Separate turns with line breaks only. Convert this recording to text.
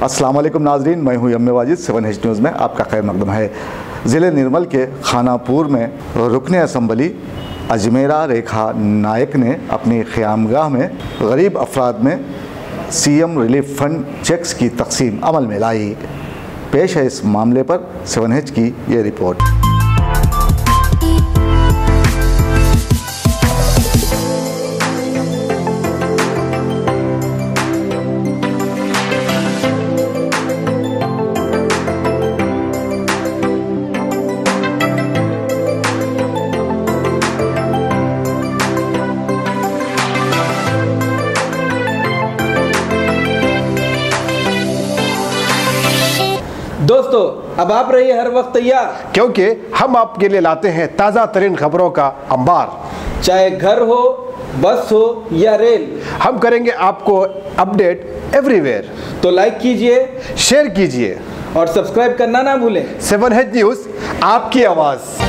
अस्सलाम वालेकुम नाजरीन, मैं हूं यम्मे वाजिद। 7H न्यूज़ में आपका खैर मकदम है। ज़िले निर्मल के खानापुर में रुकने असम्बली अजमेरा रेखा नायक ने अपनी क़यामगाह में गरीब अफराद में CM रिलीफ फंड चेक्स की तकसीम अमल में लाई। पेश है इस मामले पर 7H की ये रिपोर्ट।
दोस्तों, अब आप रहिए हर वक्त तैयार,
क्योंकि हम आपके लिए लाते हैं ताज़ा तरीन खबरों का अंबार।
चाहे घर हो, बस हो या रेल,
हम करेंगे आपको अपडेट एवरीवेयर।
तो लाइक कीजिए,
शेयर कीजिए
और सब्सक्राइब करना ना भूलें।
7H न्यूज़, आपकी आवाज़।